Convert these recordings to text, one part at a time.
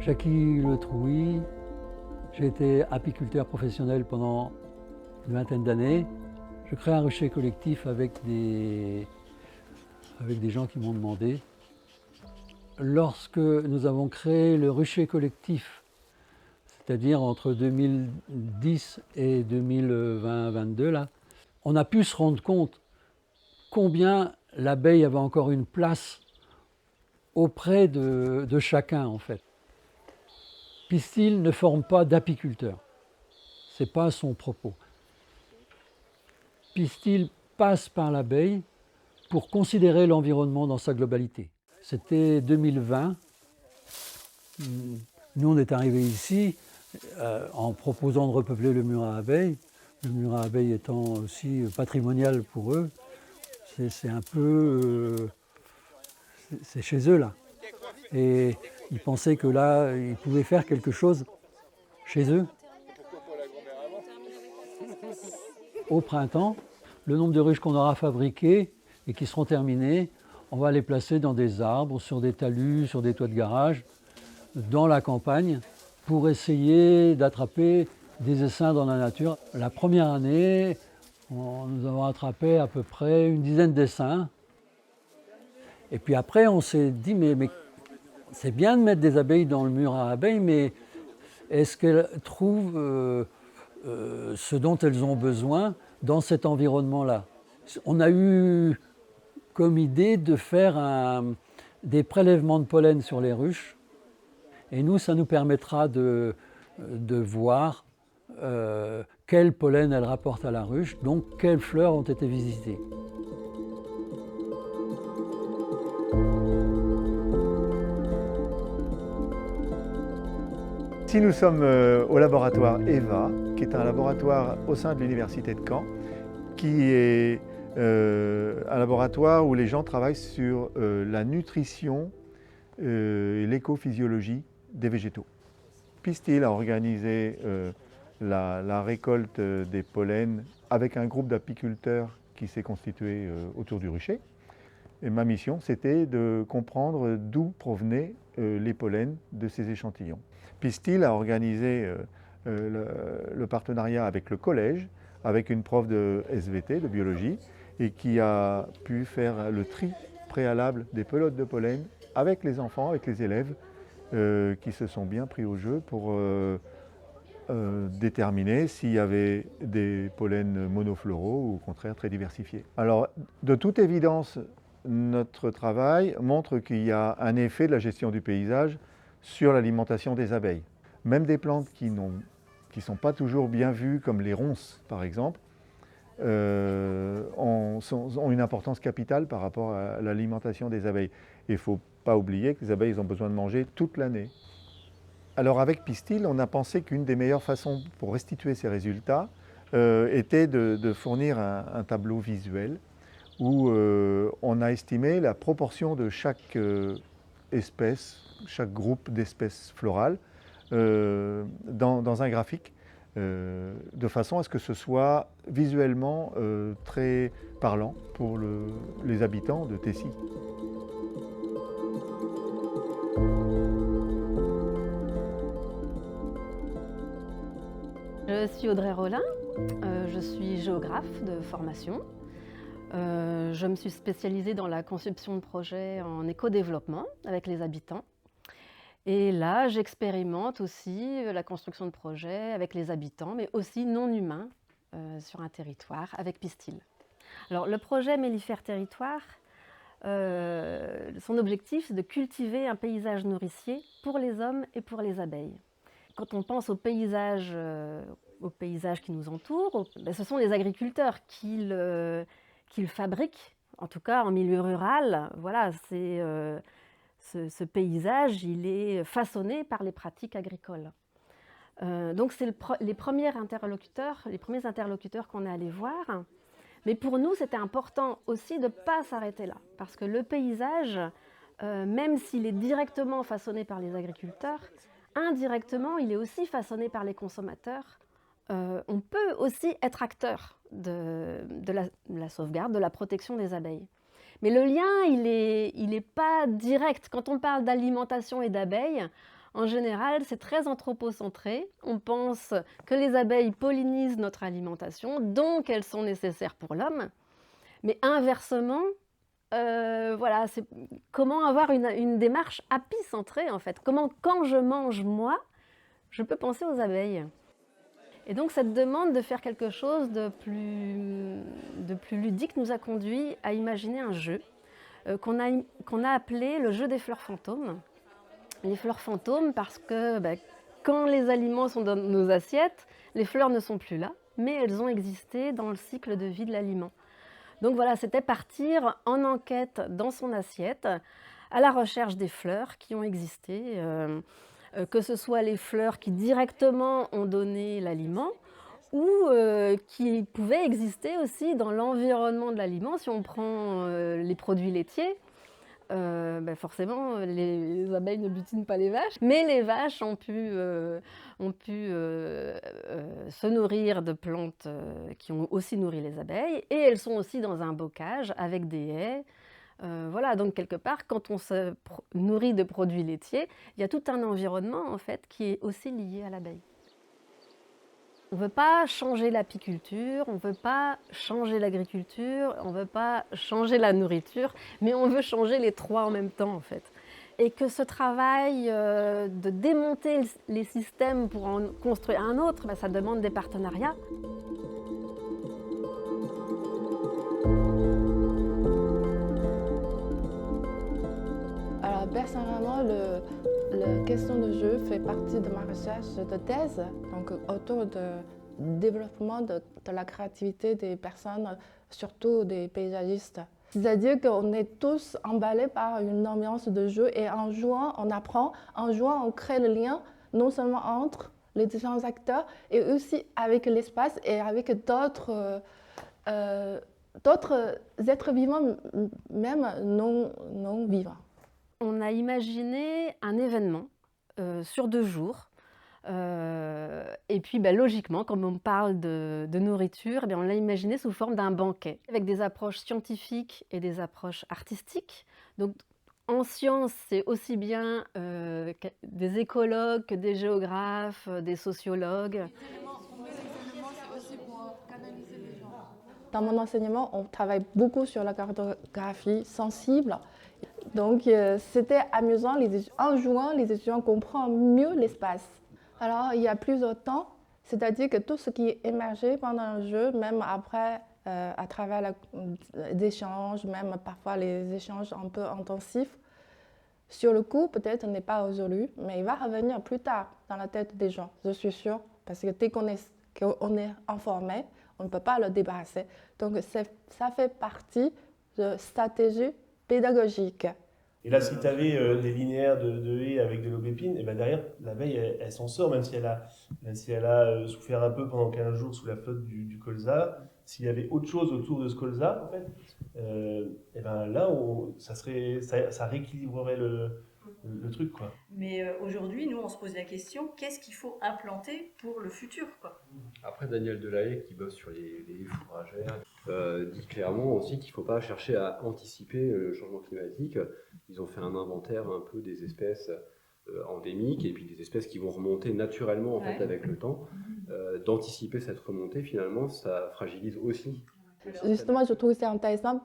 Jackie Le Trouy, j'ai été apiculteur professionnel pendant une vingtaine d'années. Je crée un rucher collectif avec des gens qui m'ont demandé. Lorsque nous avons créé le rucher collectif, c'est-à-dire entre 2010 et 2020-22, là, on a pu se rendre compte combien l'abeille avait encore une place auprès de chacun, en fait. Pistil ne forme pas d'apiculteur. Ce n'est pas son propos. Pistil passe par l'abeille pour considérer l'environnement dans sa globalité. C'était 2020. Nous, on est arrivés ici en proposant de repeupler le mur à abeilles. Le mur à abeilles étant aussi patrimonial pour eux. C'est un peu... c'est chez eux, là. Et ils pensaient que là, ils pouvaient faire quelque chose chez eux. Au printemps, le nombre de ruches qu'on aura fabriquées et qui seront terminées, on va les placer dans des arbres, sur des talus, sur des toits de garage, dans la campagne, pour essayer d'attraper des essaims dans la nature. La première année, nous avons attrapé à peu près une dizaine d'essaims. Et puis après, on s'est dit, mais c'est bien de mettre des abeilles dans le mur à abeilles, mais est-ce qu'elles trouvent ce dont elles ont besoin dans cet environnement-là? On a eu comme idée de faire des prélèvements de pollen sur les ruches. Et nous, ça nous permettra de voir quel pollen elles rapportent à la ruche, donc quelles fleurs ont été visitées. Ici, nous sommes au laboratoire EVA, qui est un laboratoire au sein de l'Université de Caen, qui est un laboratoire où les gens travaillent sur la nutrition et l'écophysiologie des végétaux. Pistil a organisé la récolte des pollens avec un groupe d'apiculteurs qui s'est constitué autour du rucher. Et ma mission, c'était de comprendre d'où provenaient les pollens de ces échantillons. Pistil a organisé le partenariat avec le collège, avec une prof de SVT, de biologie, et qui a pu faire le tri préalable des pelotes de pollen avec les enfants, avec les élèves, qui se sont bien pris au jeu pour déterminer s'il y avait des pollens monofloraux ou au contraire très diversifiés. Alors, de toute évidence, notre travail montre qu'il y a un effet de la gestion du paysage sur l'alimentation des abeilles. Même des plantes qui ne sont pas toujours bien vues, comme les ronces par exemple, ont une importance capitale par rapport à l'alimentation des abeilles. Il ne faut pas oublier que les abeilles ont besoin de manger toute l'année. Alors avec Pistil, on a pensé qu'une des meilleures façons pour restituer ces résultats était de fournir un tableau visuel où on a estimé la proportion de chaque espèce, chaque groupe d'espèces florales dans un graphique, de façon à ce que ce soit visuellement très parlant pour les habitants de Tessy. Je suis Audrey Rollin, je suis géographe de formation. Je me suis spécialisée dans la conception de projets en éco-développement avec les habitants. Et là, j'expérimente aussi la construction de projets avec les habitants, mais aussi non humains sur un territoire avec Pistil. Alors, le projet Mellifère Territoire, son objectif, c'est de cultiver un paysage nourricier pour les hommes et pour les abeilles. Quand on pense au paysage qui nous entoure, ce sont les agriculteurs qui le fabriquent, en tout cas en milieu rural. Voilà, ce paysage, il est façonné par les pratiques agricoles. Donc c'est les premiers interlocuteurs qu'on est allés voir. Mais pour nous, c'était important aussi de ne pas s'arrêter là, parce que le paysage, même s'il est directement façonné par les agriculteurs, indirectement, il est aussi façonné par les consommateurs. On peut aussi être acteur de la sauvegarde, de la protection des abeilles. Mais le lien, il est pas direct. Quand on parle d'alimentation et d'abeilles, En général, c'est très anthropocentré. On pense que les abeilles pollinisent notre alimentation, donc elles sont nécessaires pour l'homme. Mais inversement, voilà, c'est comment avoir une démarche apicentrée en fait. Comment, quand je mange moi, je peux penser aux abeilles. Et donc cette demande de faire quelque chose de plus ludique nous a conduit à imaginer un jeu qu'on a appelé le jeu des fleurs fantômes. Les fleurs fantômes parce que quand les aliments sont dans nos assiettes, les fleurs ne sont plus là, mais elles ont existé dans le cycle de vie de l'aliment. Donc voilà, c'était partir en enquête dans son assiette à la recherche des fleurs qui ont existé, que ce soit les fleurs qui directement ont donné l'aliment ou qui pouvaient exister aussi dans l'environnement de l'aliment. Si on prend les produits laitiers, forcément, les abeilles ne butinent pas les vaches, mais les vaches ont pu se nourrir de plantes qui ont aussi nourri les abeilles, et elles sont aussi dans un bocage avec des haies. Voilà, donc quelque part, quand on se nourrit de produits laitiers, il y a tout un environnement en fait qui est aussi lié à l'abeille. On ne veut pas changer l'apiculture, on ne veut pas changer l'agriculture, on ne veut pas changer la nourriture, mais on veut changer les trois en même temps en fait. Et que ce travail de démonter les systèmes pour en construire un autre, ça demande des partenariats. Alors personnellement, la question de jeu fait partie de ma recherche de thèse, donc autour du développement de la créativité des personnes, surtout des paysagistes. C'est-à-dire qu'on est tous emballés par une ambiance de jeu et en jouant, on apprend, en jouant, on crée le lien non seulement entre les différents acteurs et aussi avec l'espace et avec d'autres êtres vivants, même non vivants. On a imaginé un événement sur 2 jours. Et puis logiquement, comme on parle de nourriture, on l'a imaginé sous forme d'un banquet, avec des approches scientifiques et des approches artistiques. Donc en sciences, c'est aussi bien des écologues que des géographes, des sociologues. Dans mon enseignement, on travaille beaucoup sur la cartographie sensible. Donc c'était amusant, en jouant, les étudiants comprennent mieux l'espace. Alors il y a plusieurs temps, c'est-à-dire que tout ce qui est émergé pendant le jeu, même après, à travers les échanges, même parfois les échanges un peu intensifs, sur le coup peut-être n'est pas résolu, mais il va revenir plus tard dans la tête des gens, je suis sûre, parce que dès qu'on est informé, on ne peut pas le débarrasser. Donc ça fait partie de stratégie pédagogique. Et là, si tu avais des linéaires de haies avec de l'aubépine, et derrière, l'abeille, elle s'en sort, même si elle a souffert un peu pendant 15 jours sous la flotte du colza. S'il y avait autre chose autour de ce colza, en fait, là, ça rééquilibrerait le truc, quoi. Mais aujourd'hui, nous, on se pose la question, qu'est-ce qu'il faut implanter pour le futur, quoi? Après, Daniel Delahaye, qui bosse sur les haies fourragères, dit clairement aussi qu'il ne faut pas chercher à anticiper le changement climatique. Ils ont fait un inventaire un peu des espèces endémiques et puis des espèces qui vont remonter naturellement en fait, avec le temps. D'anticiper cette remontée, finalement, ça fragilise aussi. Justement, je trouve que c'est intéressant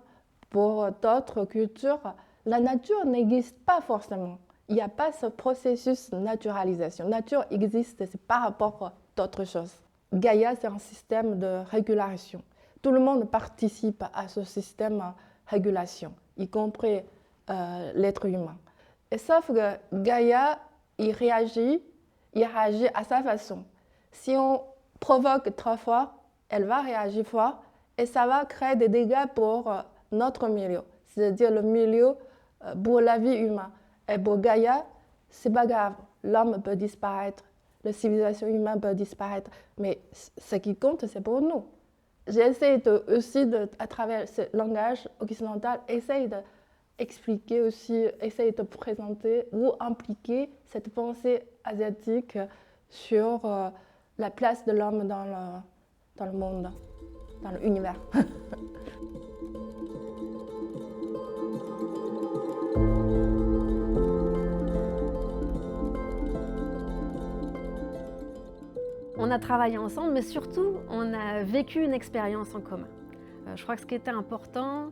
pour d'autres cultures. La nature n'existe pas forcément. Il n'y a pas ce processus de naturalisation. La nature existe, c'est par rapport à d'autres choses. Gaïa, c'est un système de régulation. Tout le monde participe à ce système de régulation, y compris l'être humain. Et sauf que Gaïa, il réagit à sa façon. Si on provoque trop fort, elle va réagir fort et ça va créer des dégâts pour notre milieu, c'est-à-dire le milieu pour la vie humaine. Et pour Gaïa, c'est pas grave, l'homme peut disparaître, la civilisation humaine peut disparaître, mais ce qui compte, c'est pour nous. J'essaie aussi, à travers ce langage occidental, d'expliquer aussi, essayer de présenter ou impliquer cette pensée asiatique sur la place de l'homme dans le monde, dans l'univers. On a travaillé ensemble, mais surtout, on a vécu une expérience en commun. Je crois que ce qui était important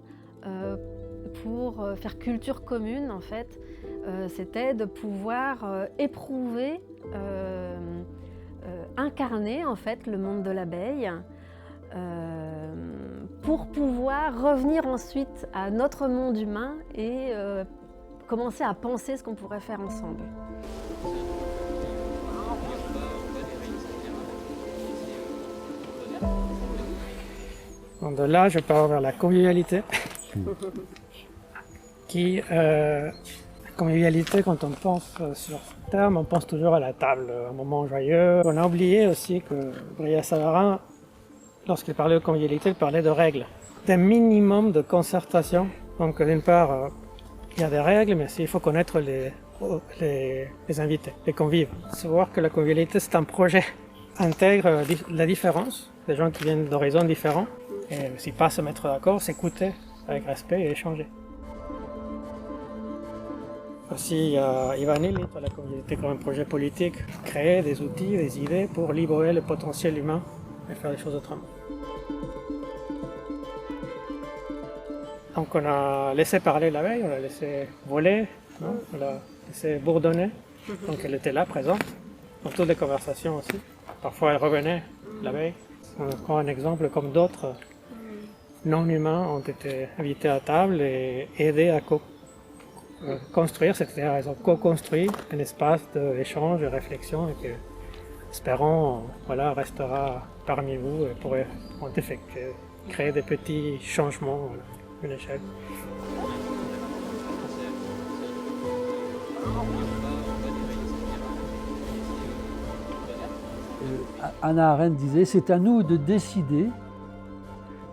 pour faire culture commune, en fait, c'était de pouvoir éprouver, incarner en fait le monde de l'abeille, pour pouvoir revenir ensuite à notre monde humain et commencer à penser ce qu'on pourrait faire ensemble. De là, je pars vers la convivialité. Convivialité, quand on pense sur ce terme, on pense toujours à la table, un moment joyeux. On a oublié aussi que Brillat-Savarin, lorsqu'il parlait de convivialité, il parlait de règles, d'un minimum de concertation. Donc d'une part, il y a des règles, mais il faut connaître les invités, les convives. Savoir que la convivialité, c'est un projet, intègre la différence, des gens qui viennent d'horizons différents, et aussi pas se mettre d'accord, s'écouter avec respect et échanger. Aussi, il y a Ivan Illich, la convivialité comme un projet politique, créer des outils, des idées pour libérer le potentiel humain et faire les choses autrement. Donc on a laissé parler l'abeille, on l'a laissé voler, non, on l'a laissé bourdonner. Donc elle était là, présente, dans toutes les conversations aussi. Parfois elle revenait, l'abeille. On prend un exemple comme d'autres non-humains ont été invités à table et aidés à construire, c'est-à-dire ils ont co-construit un espace d'échange, de réflexion et que, espérons, voilà, restera parmi vous et pourrait en effet créer des petits changements à une échelle. Hannah Arendt disait « C'est à nous de décider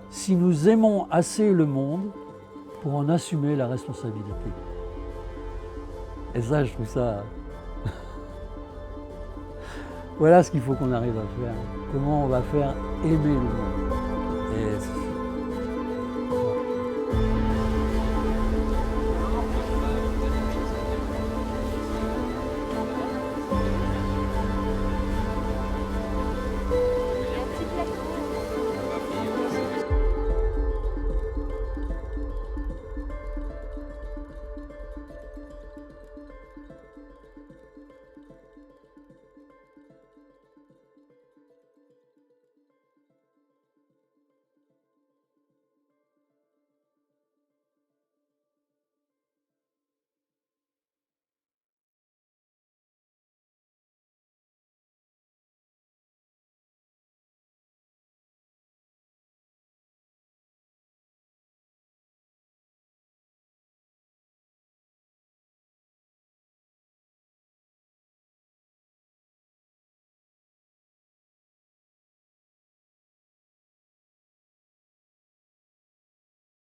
si nous aimons assez le monde pour en assumer la responsabilité. » Et ça, je trouve ça... Voilà ce qu'il faut qu'on arrive à faire. Comment on va faire aimer le monde.